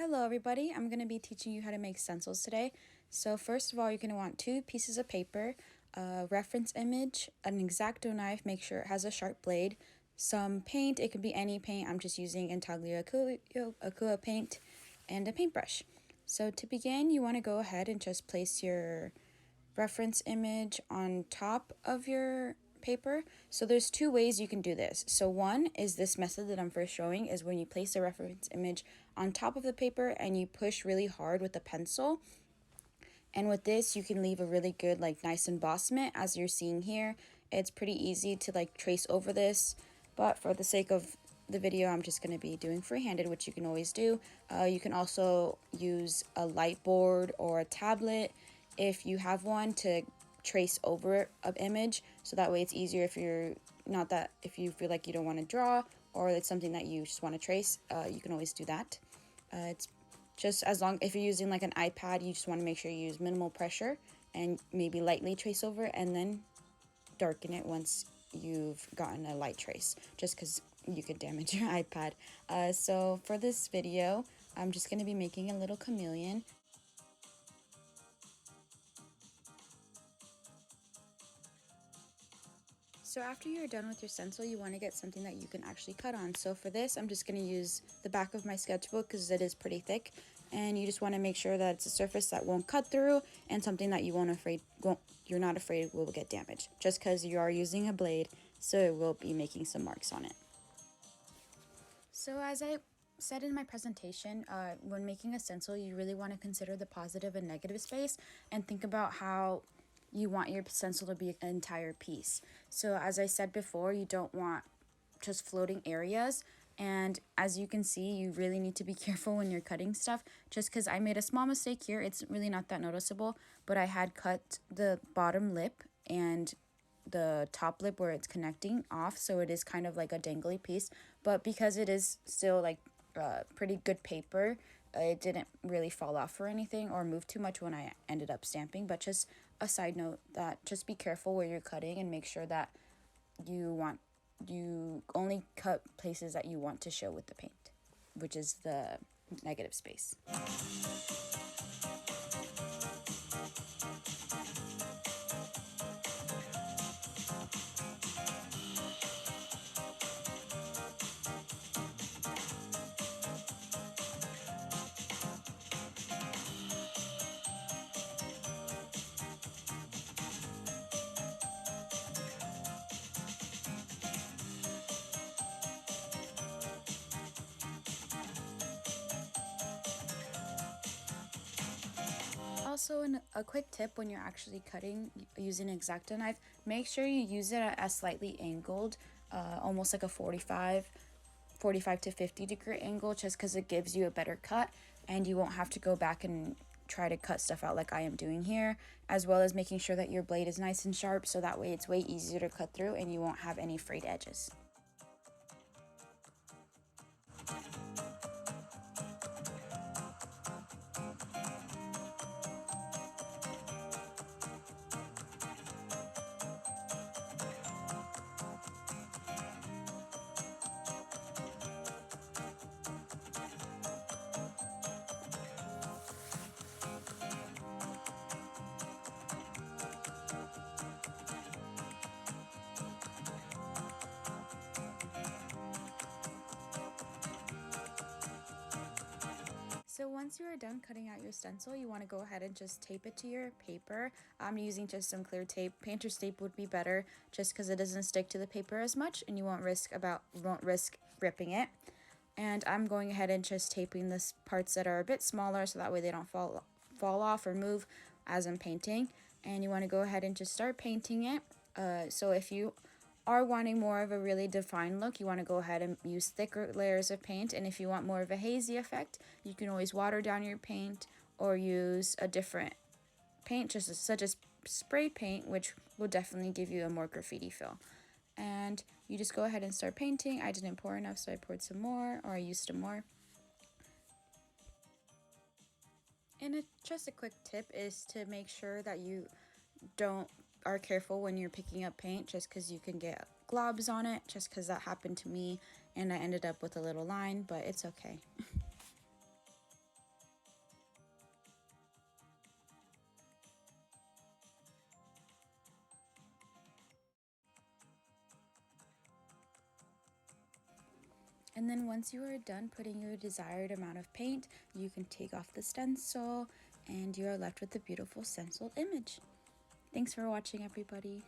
Hello everybody, I'm going to be teaching you how to make stencils today. So first of all, you're going to want 2 pieces of paper, a reference image, an X-Acto knife, make sure it has a sharp blade, some paint, it could be any paint, I'm just using Intaglio Acua paint, and a paintbrush. So to begin, you want to go ahead and just place your reference image on top of your paper. So there's 2 ways you can do this. So one is this method that I'm first showing, is when you place a reference image on top of the paper and you push really hard with a pencil. And with this, you can leave a really good nice embossment as you're seeing here. It's pretty easy to trace over this, but for the sake of the video, I'm just going to be doing freehanded, which you can always do. You can also use a light board or a tablet if you have one to trace over an image, so that way it's easier if you feel like you don't want to draw or it's something that you just want to trace. You can always do that. It's just if you're using an iPad, you just want to make sure you use minimal pressure and maybe lightly trace over and then darken it once you've gotten a light trace, just because you could damage your iPad. So for this video, I'm just going to be making a little chameleon. So after you're done with your stencil, you want to get something that you can actually cut on. So for this, I'm just going to use the back of my sketchbook because it is pretty thick, and you just want to make sure that it's a surface that won't cut through and something that you're not afraid will get damaged, just because you are using a blade, so it will be making some marks on it. So as I said in my presentation, when making a stencil, you really want to consider the positive and negative space and think about how you want your stencil to be an entire piece. So as I said before, you don't want just floating areas, and as you can see, you really need to be careful when you're cutting stuff. Just because I made a small mistake here, it's really not that noticeable, but I had cut the bottom lip and the top lip where it's connecting off, so it is kind of like a dangly piece, but because it is still pretty good paper, it didn't really fall off or anything or move too much when I ended up stamping. But just a side note, that just be careful where you're cutting and make sure that you only cut places that you want to show with the paint, which is the negative space. Also, a quick tip when you're actually cutting using an X-Acto knife, make sure you use it at a slightly angled, almost like a 45 to 50 degree angle, just because it gives you a better cut and you won't have to go back and try to cut stuff out like I am doing here, as well as making sure that your blade is nice and sharp, so that way it's way easier to cut through and you won't have any frayed edges. So once you are done cutting out your stencil, you want to go ahead and just tape it to your paper. I'm using just some clear tape. Painter's tape would be better just because it doesn't stick to the paper as much and you won't risk ripping it. And I'm going ahead and just taping the parts that are a bit smaller so that way they don't fall off or move as I'm painting. And you want to go ahead and just start painting it. So if you are wanting more of a really defined look, you want to go ahead and use thicker layers of paint. And if you want more of a hazy effect, you can always water down your paint or use a different paint, such as spray paint, which will definitely give you a more graffiti feel. And you just go ahead and start painting. I didn't pour enough, so I poured some more, or I used some more. And just a quick tip is to make sure that you are careful when you're picking up paint, just because you can get globs on it, just because that happened to me and I ended up with a little line, but it's okay. And then once you are done putting your desired amount of paint, you can take off the stencil and you are left with a beautiful stenciled image. Thanks for watching, everybody.